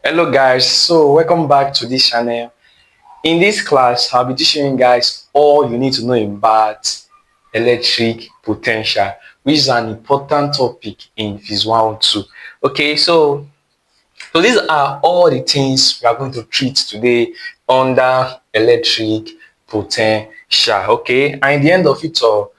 Hello guys, so welcome back to this channel. In this class, I'll be teaching you guys all you need to know about electric potential, which is an important topic in Phys 102. Okay, so these are all the things we are going to treat today under electric potential. Okay, and in the end of it all,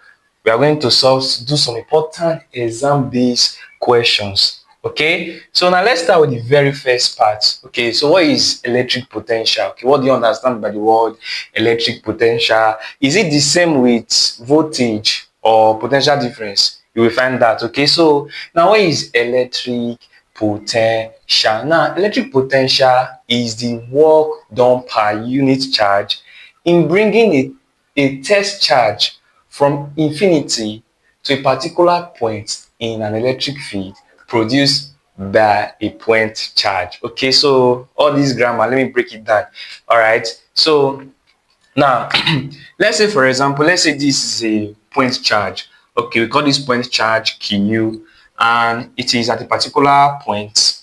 we are going to do some important exam-based questions. Okay, so now let's start with the very first part. Okay, so what is electric potential? Okay, what do you understand by the word electric potential? Is it the same with voltage or potential difference? You will find that. Okay, so now what is electric potential? Now, electric potential is the work done per unit charge in bringing a test charge from infinity to a particular point in an electric field produced by a point charge. Okay, so all this grammar, let me break it down. All right, so now let's say, for example, let's say this is a point charge. Okay, we call this point charge Q, and it is at a particular point.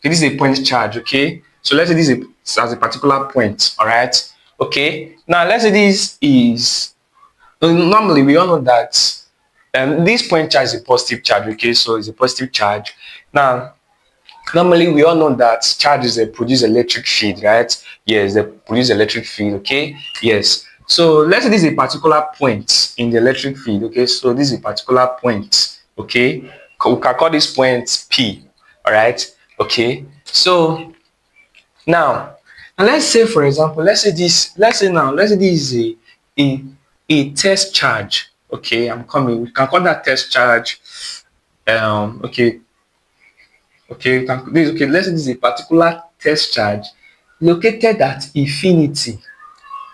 Okay, this is a point charge. Okay, so let's say this is at a particular point. All right, okay, now let's say this is normally we all know that this point charge is a positive charge. Okay, so it's a positive charge. Now normally we all know that charges they produce electric field, right? Yes, they produce electric field. Okay, yes, so let's say this is a particular point in the electric field. Okay, so this is a particular point. Okay, we can call this point P. All right, okay, so now let's say, for example, let's say this is a a test charge. Okay, I'm coming, we can call that test charge. Okay, okay, let's say this is a particular test charge located at infinity.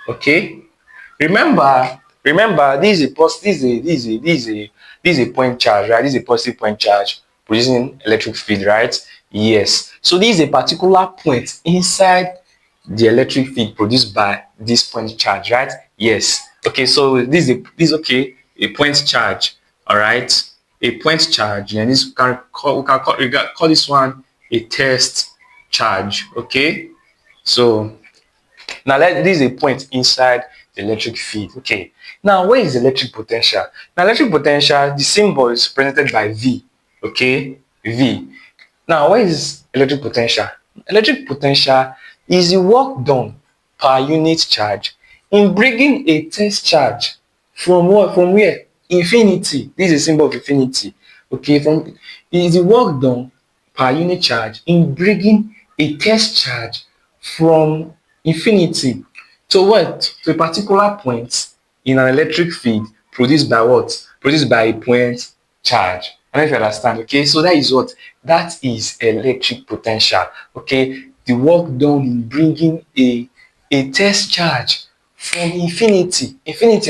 Okay, remember this is a point charge, right? This is a positive point charge producing electric field, right? Yes, so this is a particular point inside the electric field produced by this point charge, right? Yes, okay, so this is okay, a point charge. All right, a point charge, and this we can call this one a test charge. Okay, so now this is a point inside the electric field. Okay, now where is electric potential? Now electric potential, the symbol is represented by V. Okay, V. Now where is electric potential? Electric potential is the work done per unit charge in bringing a test charge from what? From where? Infinity. This is a symbol of infinity. Okay, from is the work done per unit charge in bringing a test charge from infinity to what? To a particular point in an electric field produced by what? Produced by a point charge. I don't know if you understand. Okay, so that is what? That is electric potential. Okay, the work done in bringing a test charge from infinity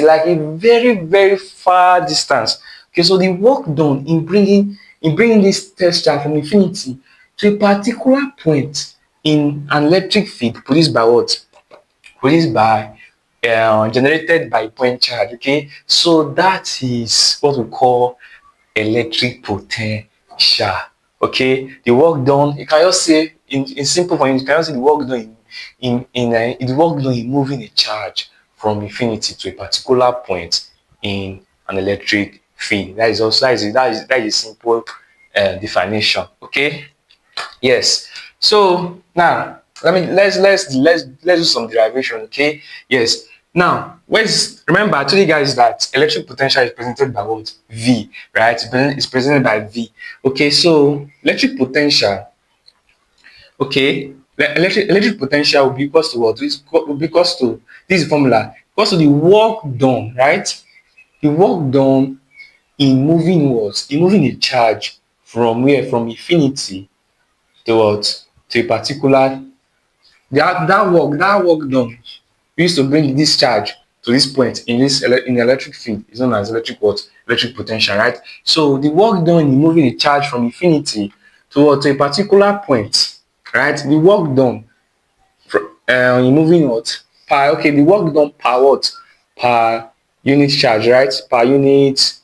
like a very far distance. Okay, so the work done in bringing this test charge from infinity to a particular point in an electric field produced by what? Produced by generated by point charge. Okay, so that is what we call electric potential. Okay, the work done, you can just say in simple form, you can just say the work done the work done in moving a charge from infinity to a particular point in an electric field. That is also that is a simple definition. Okay, yes, so now let's do some derivation. Okay, yes, now remember I told you guys that electric potential is presented by what? V, right? It's presented by V. Okay, so electric potential, okay, electric potential will be equals to what? Will be equals to this formula, equals to the work done, right? The work done in moving what? In moving a charge from where? From infinity to what? To a particular, that work done used to bring this charge to this point in in the electric field is known as electric what? Electric potential, right? So the work done in moving a charge from infinity to what? To a particular point, right? The work done in moving what? Per, okay, the work done per what? Per unit charge, right? Per unit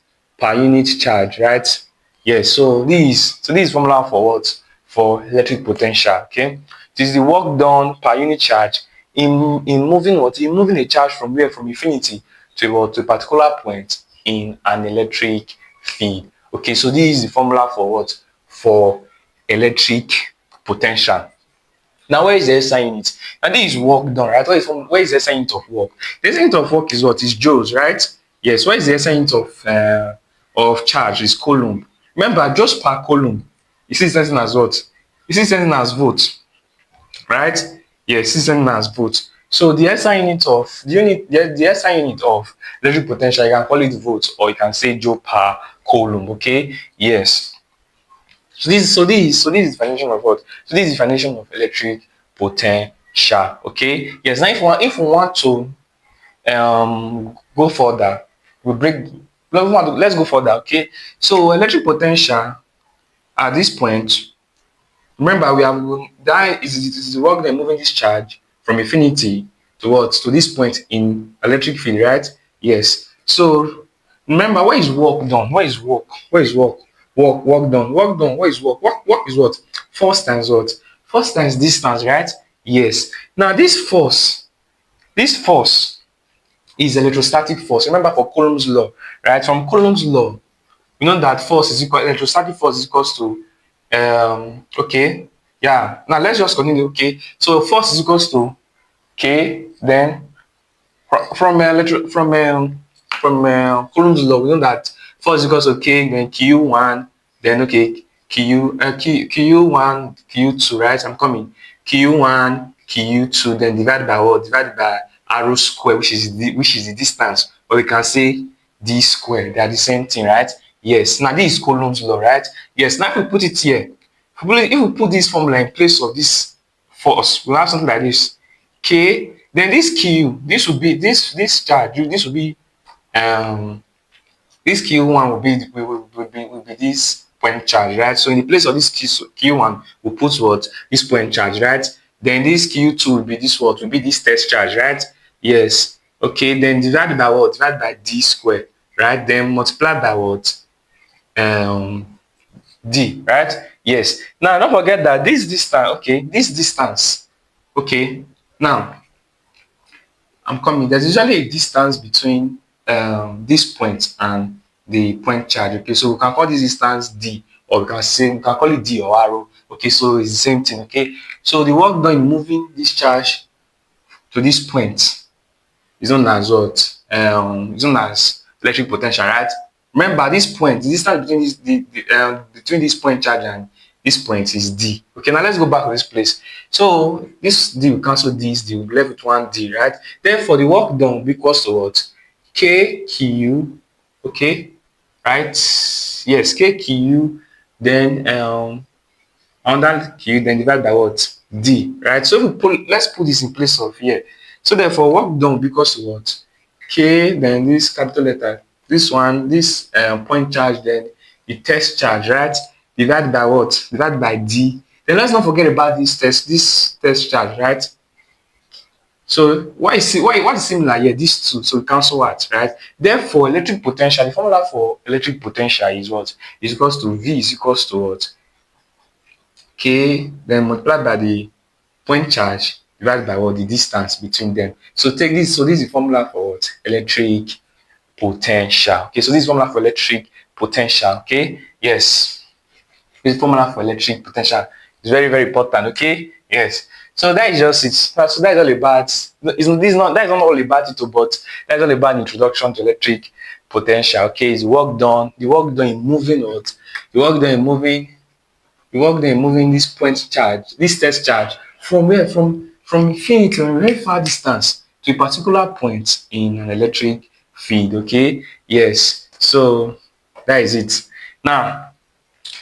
charge, right? Yes, so this is formula for what? For electric potential. Okay, It is the work done per unit charge in moving what? In moving a charge from where? From infinity to what? To a particular point in an electric field. Okay, so this is the formula for what? For electric potential. Now, where is the SI unit? Now, this is work done, right? Where is the SI unit of work? The SI unit of work is what? Is joules, right? Yes. Where is the SI unit of charge? Is coulomb. Remember, just per coulomb, you see something as what? You see something as volt, right? Yes, you see something as volt. So the SI unit of the SI unit of electric potential, you can call it volt or you can say joule per coulomb. Okay. Yes. So this is definition of what? So this is definition of electric potential. Okay. Yes. Now if we want to go further, we break. Let's go further. Okay. So electric potential at this point. Remember, we have that is the work they're moving this charge from infinity to what? To this point in electric field, right? Yes. So remember, where is work done? Where is work? Where is work? Work done. Work done. Where is work? Work is what? Force times what? Force times distance, right? Yes. Now this force is electrostatic force. Remember for Coulomb's law, right? From Coulomb's law, we know that force is equal electrostatic force is equals to okay, yeah, now let's just continue. Okay, so force is equals to K, then from Coulomb's law, we know that force is equals to K, then Q1, then okay, Q1, Q2, right? I'm coming. Q1, Q2, then divided by what? Divided by arrow square, which is the distance, or we can say d square. They are the same thing, right? Yes. Now this is Coulomb's law, right? Yes. Now if we put it here, if we put this formula in place of this force, we'll have something like this. K, then this Q, this will be this charge, this will be um this Q1 will be this point charge, right? So in the place of this Q1, we'll put what? This point charge, right? Then this Q2 will be this what? Will be this test charge, right? Yes. Okay, then divided by what? Divided by d square, right? Then multiplied by what? D, right? Yes. Now don't forget that this distance, okay, this distance, okay. Now I'm coming. There's usually a distance between this point and the point charge. Okay, so we can call this distance D, or we can call it D or arrow. Okay, so it's the same thing. Okay, so the work done in moving this charge to this point is known as what? Is known as electric potential, right? Remember this point, the distance between between this point charge and this point is D. Okay, now let's go back to this place. So this D will cancel this D, will be left with one D, right? Therefore, the work done will be equals to what? KQ, okay, right? Yes, KQ, then under Q, then divided by what? D, right? So if we let's put this in place of here. So therefore, work done will be equals to what? K, then this capital letter, this one, this point charge, then the test charge, right? Divided by what? Divided by D. Then let's not forget about this test charge, right? So what is similar here? These two, so we cancel what, right? Therefore, electric potential, the formula for electric potential is what? Is equals to V is equals to what? K, then multiplied by the point charge divided by what? The distance between them. So take this. So this is the formula for what? Electric potential. Okay, so this is formula for electric potential. Okay, yes, this is formula for electric potential. It's very, very important. Okay, yes. So that is just it. So that is all about. That is not all about it, but that is all about introduction to electric potential. Okay, it's work done. The work done in moving what? The work done in moving. The work done in moving this point charge, this test charge from where? From infinity, a very far distance to a particular point in an electric field. Okay, yes. So that is it. Now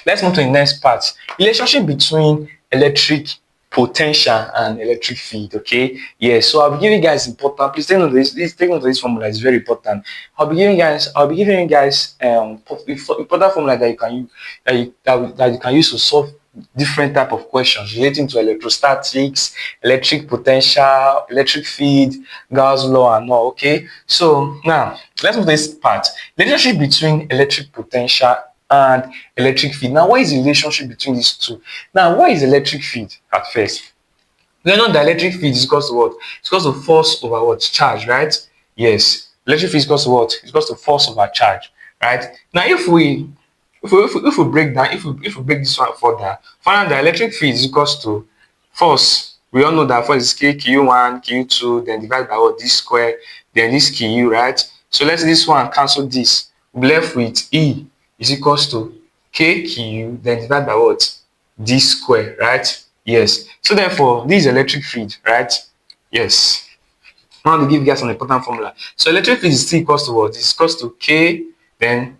let's move to the next part. Relationship between electric potential and electric field. Okay, yes. So I'll be giving you guys important. Please take note of this. Take note of this formula. It's very important. I'll be giving you guys important formula that you can use that you can use to solve different type of questions relating to electrostatics, electric potential, electric field, Gauss law, and all. Okay. So now let's move to this part. Relationship between electric potential and electric field. Now, what is the relationship between these two? Now, what is electric field at first? We know that electric field is equals to what? It's equals to force over what? Charge, right? Yes. Electric field is equals to what? It's equals to force over charge, right? Now, if we break down, if we break this one further, find out that electric field is equals to force. We all know that force is K Q1, Q2, then divided by what? D square, then this Q, right? So let's say this one cancel this. We'll be left with E is equals to KQ, then divided by what? D square, right? Yes. So therefore, this is electric field, right? Yes. I want to give you guys an important formula. So electric field is still equals to what? It's equals to K, then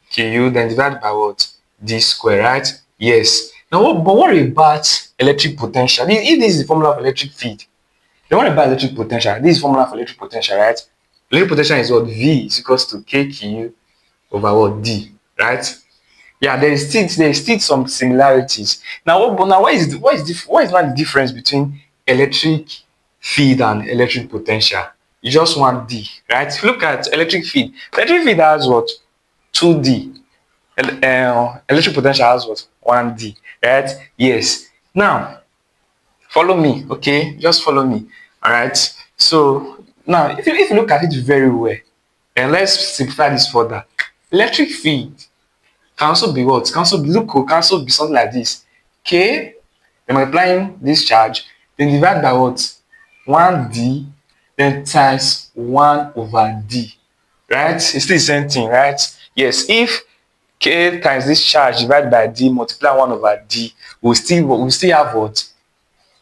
Ku, then divided by what? D square, right? Yes. Now, what about electric potential? If this is the formula of electric field, then what about electric potential? This is formula for electric potential, right? Electric potential is what? V is equals to KQ over what? D, right? Yeah, there is still some similarities. Now what is not the difference between electric field and electric potential? You just want D, right? If you look at electric field has what? 2D. Electric potential has what? 1D, right? Yes. Now follow me, okay? Just follow me. All right. So now if you look at it very well, and let's simplify this further. Electric field can also be what? Can also be local, can also be something like this. K, then multiplying this charge, then divide by what? 1D, then times 1 over D. Right? It's still the same thing, right? Yes, if K times this charge divided by D multiply 1 over D, we'll still have what?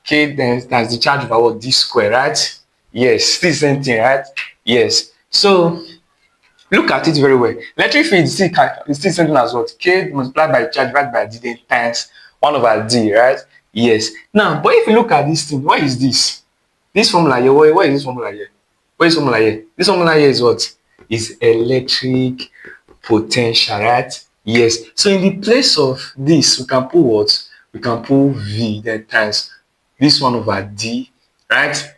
K then times the charge over what? D square, right? Yes, still the same thing, right? Yes. So look at it very well. Electric field is still something as what? K multiplied by charge divided by D then times 1 over D, right? Yes. Now, but if you look at this thing, what is this? This formula here, what is this formula here? What is formula here? This formula here is what? Is electric potential, right? Yes. So in the place of this, we can put what? We can put V then times this 1 over D, right?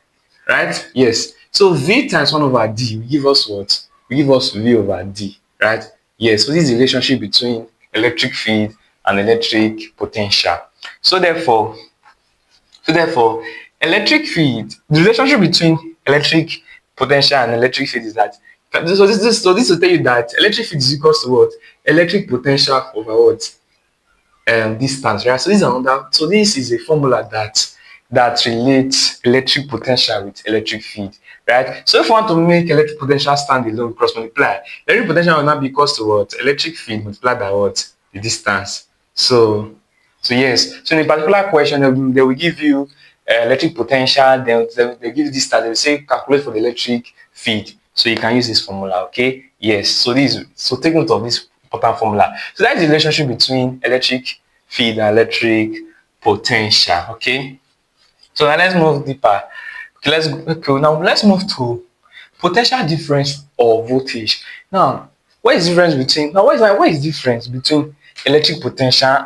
Right? Yes. So V times 1 over D will give us what? Will give us V over D, right? Yes. So this is the relationship between electric field and electric potential. So therefore, electric field, the relationship between electric potential and electric field is that. So this will tell you that electric field is equals to what? Electric potential over what? Distance, right? So this is a formula that relates electric potential with electric field, right? So if you want to make electric potential stand alone, cross multiply, electric potential will now be equals to what? Electric field multiplied by what? The distance. So yes. So in a particular question, they will give you electric potential, they give you distance, they will say calculate for the electric field. So you can use this formula, okay? Yes. So take note of this important formula. So that is the relationship between electric field and electric potential, okay? So now let's move deeper. Now let's move to potential difference or voltage. Now, what is the difference between what is the difference between electric potential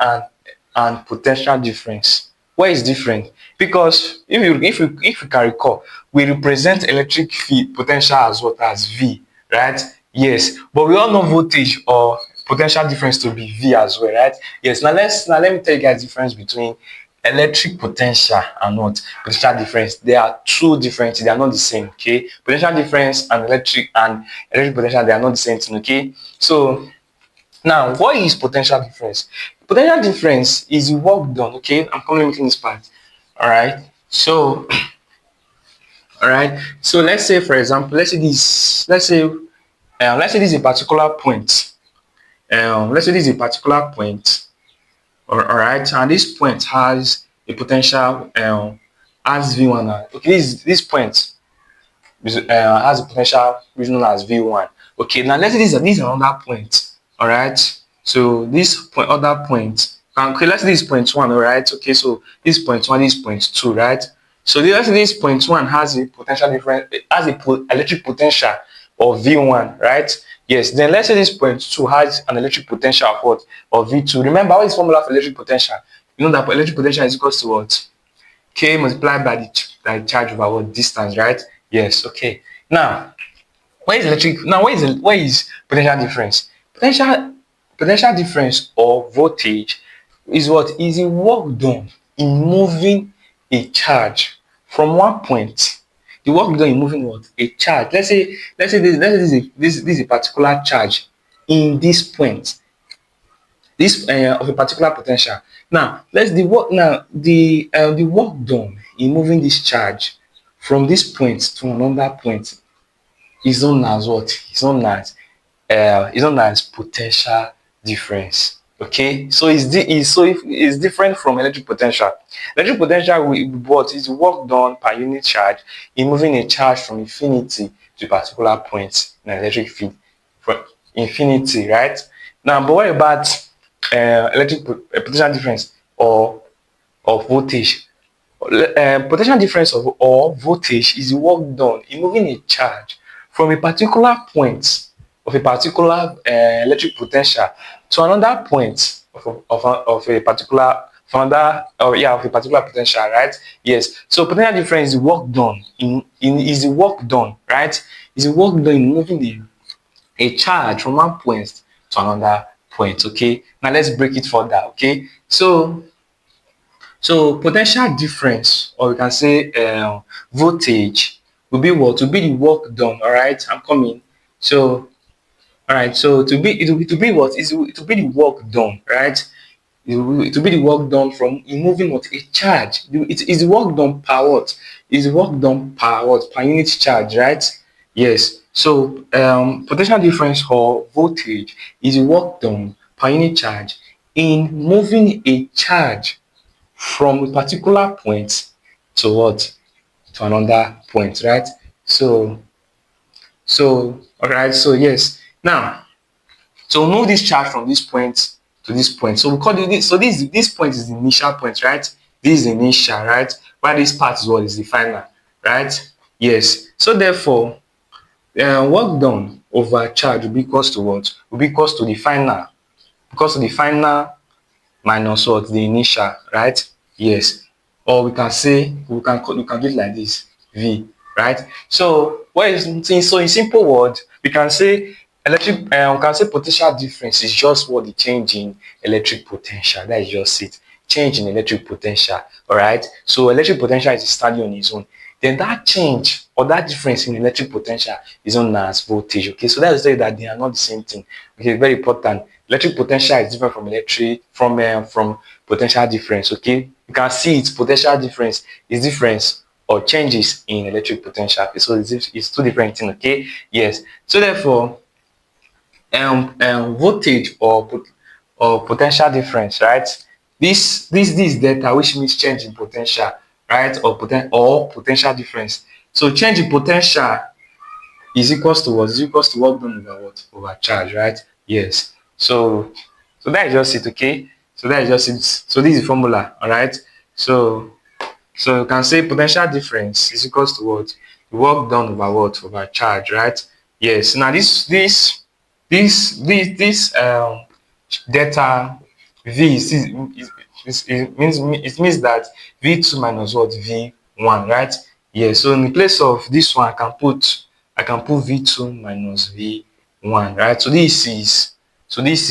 and potential difference? What is different? Because if you can recall, we represent electric field potential as what? As V, right? Yes, but we all know voltage or potential difference to be V as well, right? Yes. Now let me tell you guys the difference between electric potential and what? Potential difference. They are two different, they are not the same, okay? Potential difference and electric potential, they are not the same thing, okay? So now, what is potential difference? Potential difference is work done, okay? I'm communicating this part. All right. So, all right. So let's say, for example, let's say this is a particular point. Let's say this is a particular point. All right, and this point has a potential as V1. Okay, this point has a potential which is known as V1. Okay, now let's say this is another point. All right, so this point, other point. Okay, let's say this is point one. All right, okay, so this point one, this point two, right? So let's say this point one has a potential difference, has a electric potential of V1, right? Yes. Then let's say this point two has an electric potential of what? Of V2. Remember what is the formula for electric potential? You know that electric potential is equal to what? K multiplied by the charge over what? Distance, right? Yes. Okay. Now, what is electric? Now, what is potential difference? Potential difference or voltage is what? Is the work done in moving a charge from one point. The work done in moving what? A charge. Let's say this is a particular charge in this point, this of a particular potential. Now let's the work done in moving this charge from this point to another point is known as what? Is known as potential difference. Okay, so it's different from electric potential. Electric potential what is work done per unit charge in moving a charge from infinity to a particular point in an electric field. From infinity, right? Now, but what about potential difference or voltage? Potential difference or voltage is the work done in moving a charge from a particular point of a particular electric potential to another point of a particular of a particular potential, right? Yes. So potential difference is the work done in is the work done, right? Is the work done in moving a charge from one point to another point. Okay. Now let's break it further. Okay. So potential difference, or we can say voltage, will be what? Will be the work done. All right, I'm coming. So all right, so to be what is to be the work done, right? It will be the work done from moving what? A charge. It is the work done per what? Is the work done per what? Per unit charge, right? Yes. So potential difference or voltage is the work done per unit charge in moving a charge from a particular point to what? To another point, right? So yes. Now, so we move this charge from this point to this point. So we call it this. So this point is the initial point, right? This is the initial, right? While this part is what is the final, right? Yes. So therefore, work done over charge will be equals to what? Will be equals to the final, because to the final minus what? The initial, right? Yes. Or we can do it like this, V, right? So what is so in simple words, we can say we can say potential difference is just what? The change in electric potential. That is just it. Change in electric potential. All right. So electric potential is standing on its own. Then that change or that difference in electric potential is known as voltage. Okay, so that's to say that they are not the same thing. Okay, very important. Electric potential is different from from potential difference. Okay, you can see its potential difference is difference or changes in electric potential. Okay, so it's two different things. Okay, yes. So therefore, voltage or potential difference, right? This data, which means change in potential, right? Or potential difference. So change in potential is equals to what? Is equals to work done over what? Over charge, right? Yes. So that is just it. Okay. So that is just it. So this is the formula. All right. So so you can say potential difference is equals to what? The work done over what? Over charge, right? Yes. Now this delta V it means that V2 minus what? V1, right? Yes. So in the place of this one, I can put V2 minus V1, right? So this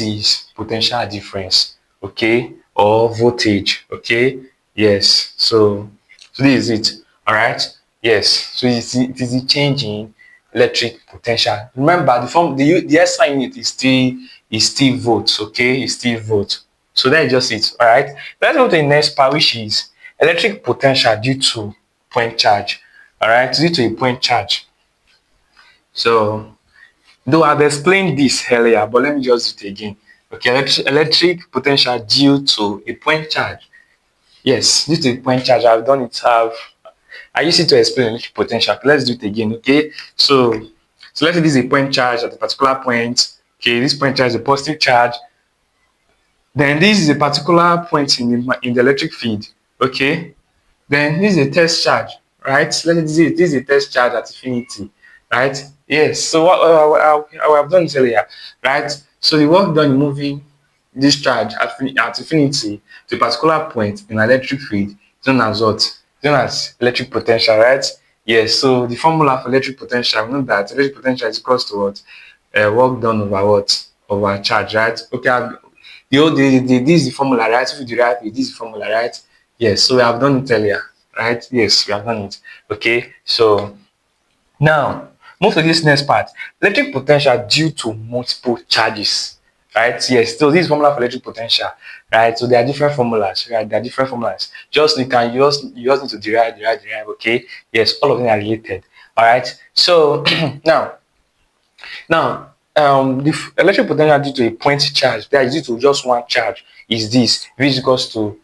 is potential difference, okay, or voltage, okay. Yes. So this is it. All right. Yes. So it is the change in electric potential. Remember the SI unit is still volts. Okay, is still volt. So that is just it. All right. Let's go to the next part, which is electric potential due to point charge. All right, due to a point charge. So though I've explained this earlier, but let me just do it again. Okay, electric potential due to a point charge. Yes, due to a point charge, I've done it. I use it to explain electric potential. Let's do it again. Okay, so let's say this is a point charge at a particular point. Okay, this point charge is a positive charge. Then this is a particular point in the electric field. Okay, then this is a test charge, right? Let's say this is a test charge at infinity, right? Yes. So what I have done this earlier, right? So the work done in moving this charge at infinity to a particular point in electric field is known as what? Is known as electric potential, right? Yes. So the formula for electric potential, we know that electric potential is equals to what? Work done over what? Over charge, right? Okay. This is the formula, right? If you derive it, this is the formula, right? Yes. So we have done it earlier, right? Yes, we have done it. Okay, so now move to this next part. Electric potential due to multiple charges, right? Yes, so this is formula for electric potential, right? So there are different formulas, right? There are different formulas. Just you just need to derive. Okay, yes, all of them are related. All right. So now, the electric potential due to a point charge, that is due to just one charge, is this, v is equals to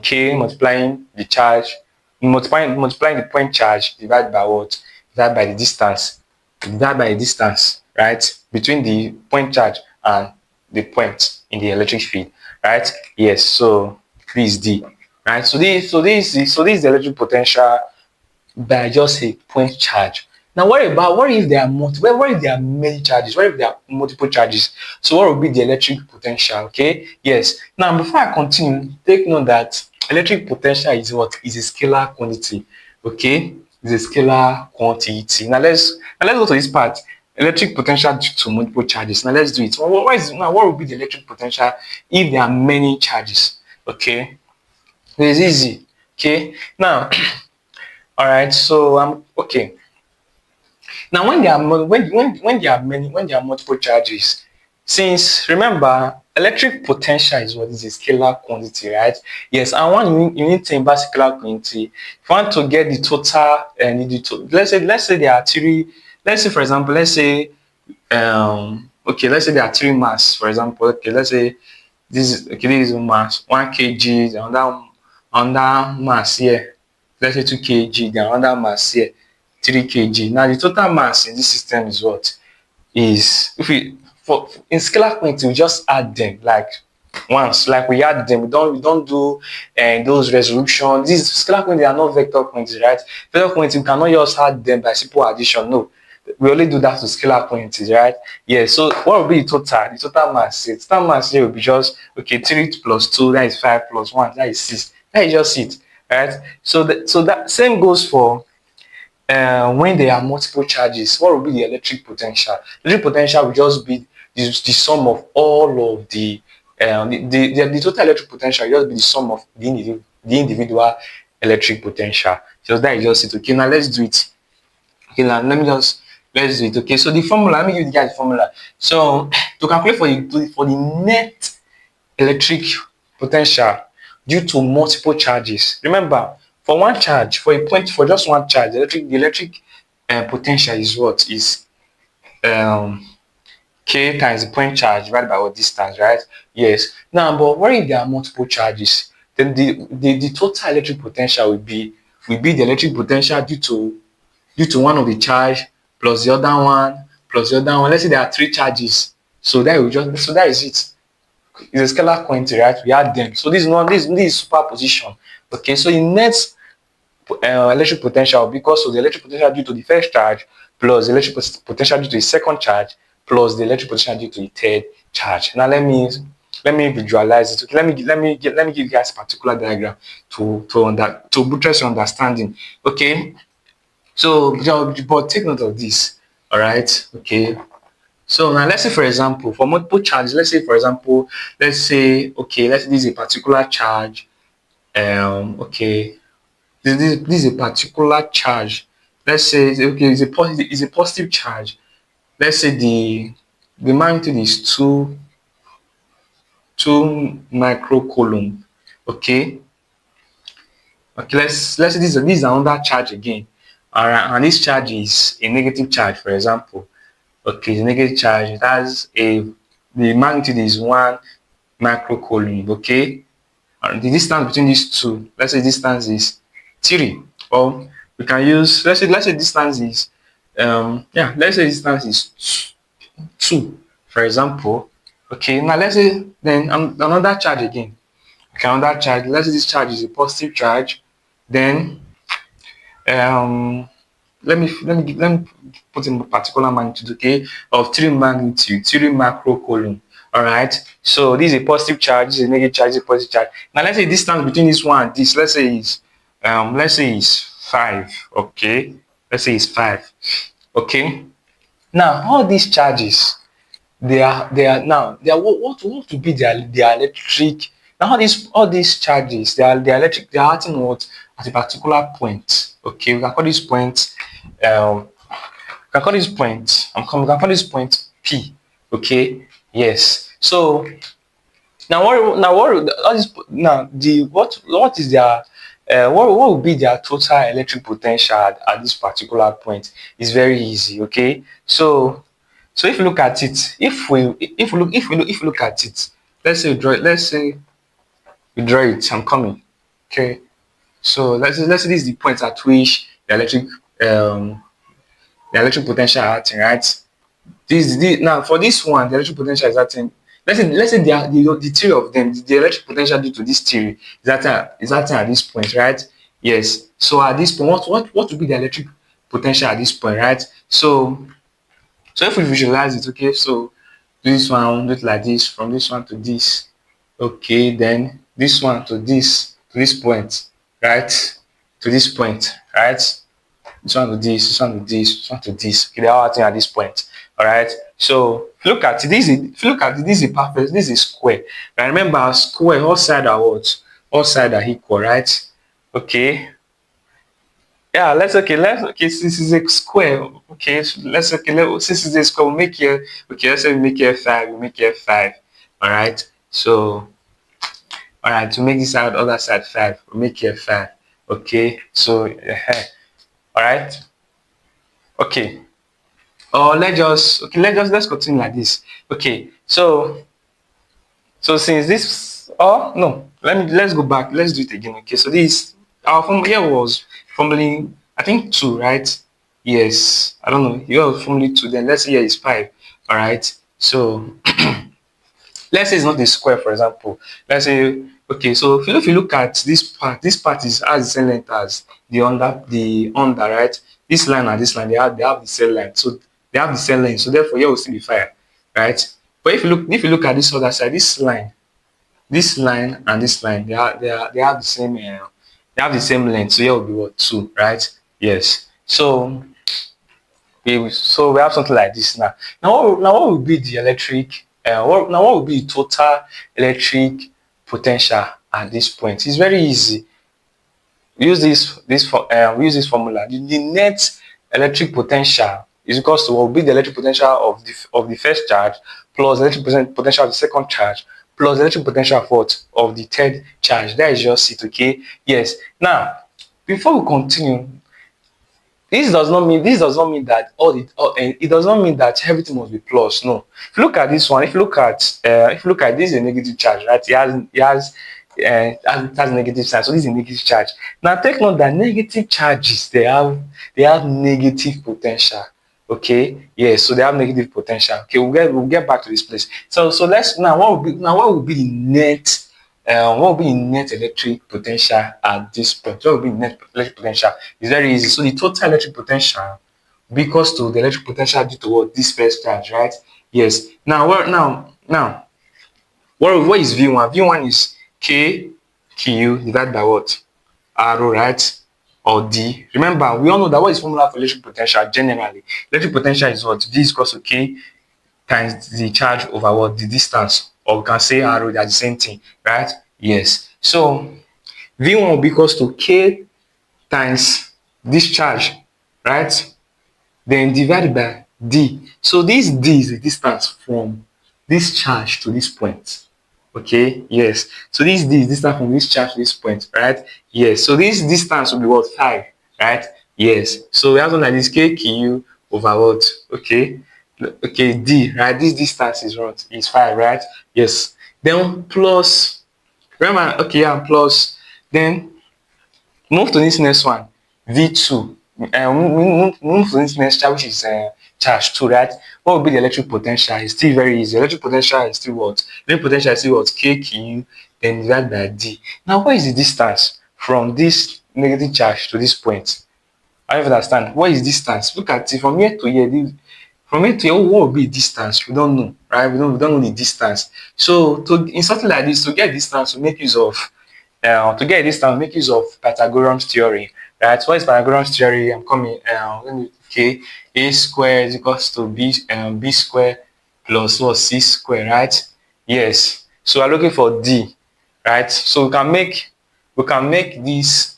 k multiplying the charge, multiplying the point charge divided by what? Divided by the distance, right? Between the point charge and the point in the electric field, right? Yes, so v is d, right? So this is the electric potential by just a point charge. Now, what if there are what if there are many charges? What if there are multiple charges? So what will be the electric potential? Okay, yes. Now, before I continue, take note that electric potential is what? Is a scalar quantity. Okay, is a scalar quantity. Now let's go to this part. Electric potential due to multiple charges. Now let's do it. What will be the electric potential if there are many charges? Okay, it's easy. Okay, now all right, so okay. Now, when there are when there are many when there are multiple charges, since remember electric potential is what is a scalar quantity, right? Yes, and one you need to invert scalar quantity. If you want to get the total and let's say there are three. Let's say for example, let's say there are three mass. For example, okay, let's say this is mass 1 kg, another mass here. Let's say 2 kg, then another mass here 3 kg. Now the total mass in this system is what? Is if we for in scalar quantity we just add them like once, like we add them. We don't do those resolution. These scalar quantity are not vector quantities, right? Vector quantity we cannot just add them by simple addition. No, we only do that to scalar quantities, right? Yeah. So what will be the total? The total mass. The total mass here will be just okay. 3 plus 2, that is 5 plus 1, that is 6. That is just it, right? So that same goes for when there are multiple charges. What will be the electric potential? Electric potential will just be the sum of all of the total electric potential will just be the sum of the individual electric potential. So that is just it. Okay, now let's do it. Okay, now let's do it. Okay, so the formula, let me give you guys the formula. So to calculate for the net electric potential due to multiple charges. Remember, for one charge, for just one charge, the electric potential is what? Is um, k times the point charge divided by what? Distance, right? Yes. Now, but what if there are multiple charges? Then the total electric potential will be the electric potential due to one of the charge plus the other one plus the other one. Let's say there are three charges. So that is it. It's a scalar quantity, right? We add them. So this is superposition. Okay, so the net electric potential because of the electric potential due to the first charge plus the electric potential due to the second charge plus the electric potential due to the third charge. Now let me visualize it. Okay, let me give you guys a particular diagram to buttress your understanding. Okay, so but take note of this. All right. Okay. So now let's say for example, for multiple charges, let's say this is a particular charge. Okay, this is a particular charge. Let's say okay, it's a positive charge. Let's say the magnitude is two microcoulomb. Okay, let's say this is another charge again. All right, and this charge is a negative charge, for example. Okay, the negative charge. The magnitude is 1 microcoulomb. Okay, and the distance between these two. Let's say distance is 3. Or we can use let's say distance is let's say distance is 2, for example. Okay, now let's say then another charge again. Okay, another charge. Let's say this charge is a positive charge. Then um let me put in a particular magnitude, okay, of 3 microcoulomb. All right, so this is a positive charge, this is a negative charge, this is a positive charge. Now let's say the distance between this one and this, let's say is 5. Okay, let's say it's 5. Okay, now all these charges, they are now they are what to be their electric Now all these charges, they are acting what at a particular point. Okay, we can call this point we can call this point we can call this point P. Okay, yes. So now what all this now the what is their what will be their total electric potential at this particular point? Is very easy. Okay, so if you look at it, if we look at it, let's say we draw it, let's say we draw it. I'm coming. Okay, so let's say this is the point at which um the electric potential are acting, right? This now for this one, the electric potential is acting. Let's say the theory of them, the electric potential due to this theory is acting at this point, right? Yes. So at this point, what would be the electric potential at this point, right? So if we visualize it, okay, so this one do it like this, from this one to this, okay, then this one to this point, right? To this point, right? This one to this one to this one to this. Okay, they're all acting at this point. All right. So if you look at it, this is a perfect, this is square. Now remember, square, all sides are what? All sides are equal, right? Okay. Yeah, let's okay, since it's a square, okay, so since it's a square, we'll make here, okay, let's say we make here 5, we make here 5. All right. So all right, to make this side other side 5, we make here 5. Okay, so all right. Okay. Or let's continue like this. Okay, so since this, oh no, let's go back, let's do it again. Okay, so this our formula here was formerly, I think 2, right? Yes, I don't know, here was formerly 2, then let's say here is 5. All right, so let's say it's not a square, for example. Let's say, okay, so if you look at this part is has the same length as the under, right? This line and this line, they have the same length, so they have the same length, so therefore here will still be 5, right? But if you look at this other side, this line and this line, they have the same length, so here will be what, 2, right? Yes. So we have something like this now. Now what will be the electric? What will be the total electric potential at this point? It's very easy. We use this formula. The net electric potential is equals to what will be the electric potential of the first charge plus potential of the second charge plus electric potential of what, of the third charge. That is just it. Okay. Yes. Now, before we continue, this does not mean that it does not mean that everything must be plus. No. If you look at this one, if you look at this is a negative charge, right? It has negative sign, so this is a negative charge. Now take note that negative charges, they have negative potential. Okay, yes, so they have negative potential. Okay, we'll get back to this place. So let's now what will be the net electric potential at this point? What will be the net electric potential? It's very easy. So the total electric potential will be equals to the electric potential due to what, this first charge, right? Yes. Now what is V1? V1 is KQ divided by what? R, right? Or D. Remember, we all know that what is formula for electric potential generally? Electric potential is what? V is equals to K times the charge over what, the distance, or we can say R, they are the same thing, right? Yes. So V1 will be equals to K times this charge, right? Then divided by D. So this D is the distance from this charge to this point. Okay, yes. So this D is distance from this charge to this point, right? Yes. So this distance will be what, 5, right? Yes. So we have something like this KQ over what? Okay. Okay, D, right? This distance is what? Is 5, right? Yes. Then plus, remember, okay, yeah, plus, then move to this next one, V2. Move to this next charge, which is charge 2, right? What will be the electric potential? It's still very easy. Electric potential is still what? Electric potential is still what? KQ, then divided by D. Now, what is the distance from this negative charge to this point? I don't understand. What is distance? Look at it from here to here. From here to here, what will be distance? We don't know, right? We don't know the distance. So, in something like this, to get distance, we make use of Pythagorean's theory, right? What is Pythagorean's theory? I'm coming. Okay, a square is equals to b square plus what, c square, right? Yes. So we're looking for d, right? So we can make this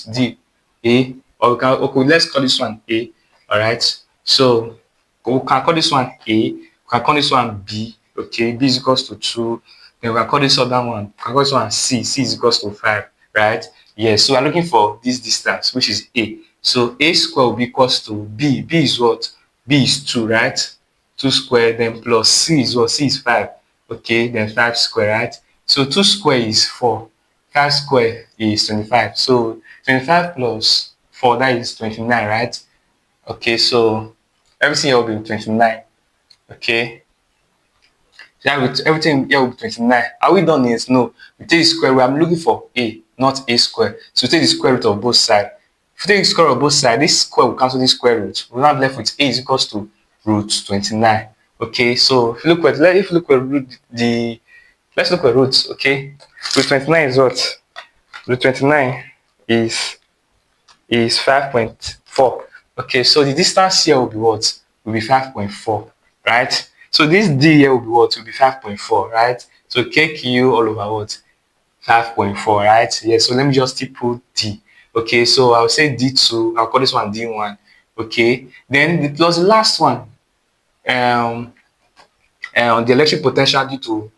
D A, or okay, let's call this one A. All right. So we can call this one A, we can call this one B. Okay, B is equals to 2. Then we can call this other one, we can call this one C. C is equals to 5, right? Yes. So we're looking for this distance, which is A. So A square will be equals to B. B is what? B is 2, right? 2 square, then plus C is what? C is 5. Okay, then 5 square, right? So 2 square is 4. 5 square is 25. So 25 plus 4, that is 29, right? Okay, so everything here will be 29. Okay, yeah, with everything here will be 29. Are we done? Yes, no. We take the square root. I'm looking for A, not A square. So we take the square root of both sides. If you take the square root of both sides, this square will cancel this square root. We're not left with A is equals to root 29. Okay, so if you look at root the let's look at roots. Okay, root 29 is what? Root 29 is 5.4. Okay, so the distance here will be what? Will be 5.4, right? So this D here will be what? Will be 5.4, right? So KQ all over what? 5.4, right? Yeah, so let me just still put D. Okay, so I'll say D2, I'll call this one D1. Okay, then the last one, um the electric potential due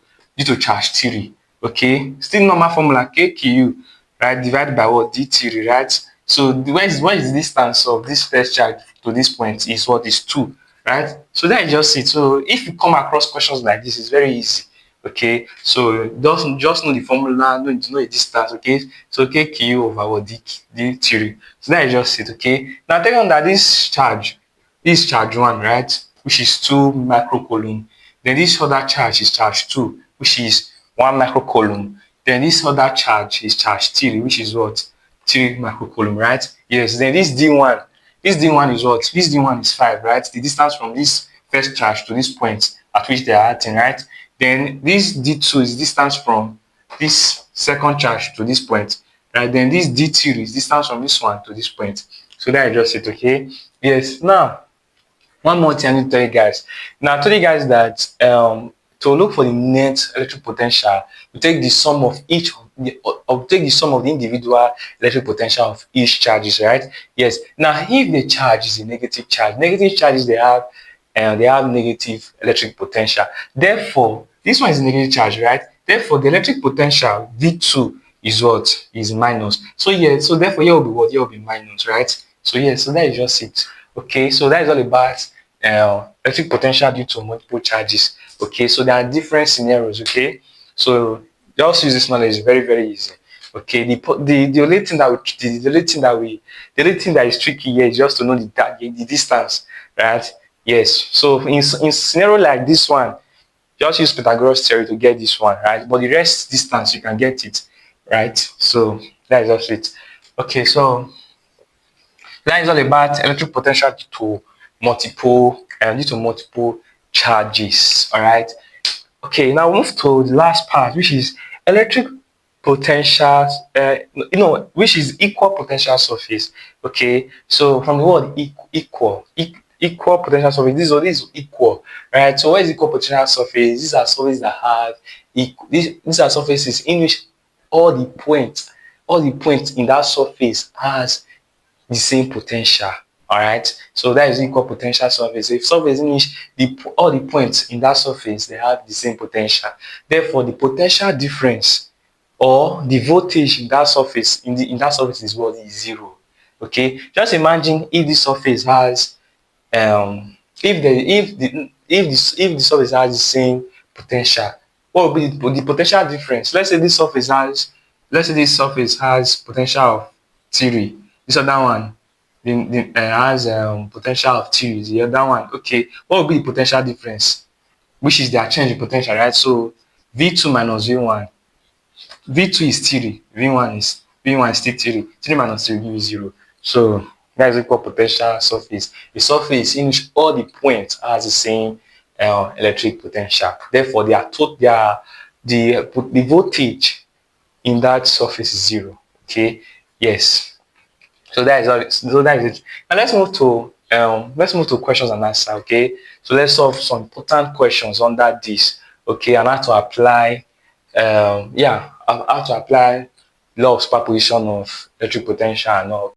to charge theory. Okay, still normal formula KQ, right, divided by what? D theory, right? So what is the distance of this first charge to this point is what? Is 2, right? So that is just it. So if you come across questions like this, it's very easy. Okay, so just know the formula, know the distance. Okay, so KQ over what? D theory. So that is just it. Okay, now take on that this charge 1, right, which is 2 microcoulomb. Then this other charge is charge 2, which is 1 microcoulomb. Then this other charge is charge 3, which is what? 3 microcoulomb, right? Yes. Then this D1 is what? This D1 is 5, right? The distance from this first charge to this point at which they are acting, right? Then this D2 is distance from this second charge to this point, right? Then this D3 is distance from this one to this point. So that is just it. Okay. Yes. Now, one more thing I need to tell you guys. Now, I told you guys that to look for the net electric potential, we take the sum of take the sum of the individual electric potential of each charges, right? Yes. Now, if the charge is a negative charges they have negative electric potential. Therefore, this one is a negative charge, right? Therefore, the electric potential V2 is what? Is minus. So yeah, so therefore here will be what? Here will be minus, right? So yeah, so that is just it. Okay, so that is all about electric potential due to multiple charges. Okay, so there are different scenarios. Okay, so just use this knowledge. It's very, very easy. Okay, the only thing that the only thing that is tricky here is just to know the distance, right? Yes. So in scenario like this one, just use Pythagoras theory to get this one, right? But the rest distance you can get it, right? So that is just it. Okay, so that is all about electric potential due to multiple charges. All right. Okay, now move to the last part, which is electric potential. Which is equal potential surface. Okay, so from the word equal potential surface. This is equal, right? So what is equal potential surface? These are surfaces that have these are surfaces in which all the points in that surface has the same potential. All right, so that is equal potential surface. If surface in which all the points in that surface they have the same potential, therefore the potential difference or the voltage in that surface in that surface is what? Is zero. Okay, just imagine if this surface has if the surface has the same potential, what will be the potential difference? Let's say this surface has potential of 3. This other one has potential of 2. The other one, okay, what will be the potential difference? Which is their change in potential, right? So V2 minus V1. V2 is 3, V1 is still 3. 3 minus 3 will give you 0. So that is equal potential surface. A surface in which all the points has the same electric potential. Therefore, the voltage in that surface is 0. Okay. Yes. So that is all. So that is it. Now let's move to questions and answer. Okay. So let's solve some important questions under this. Okay, and how to apply yeah, how to apply law of superposition of electric potential and all.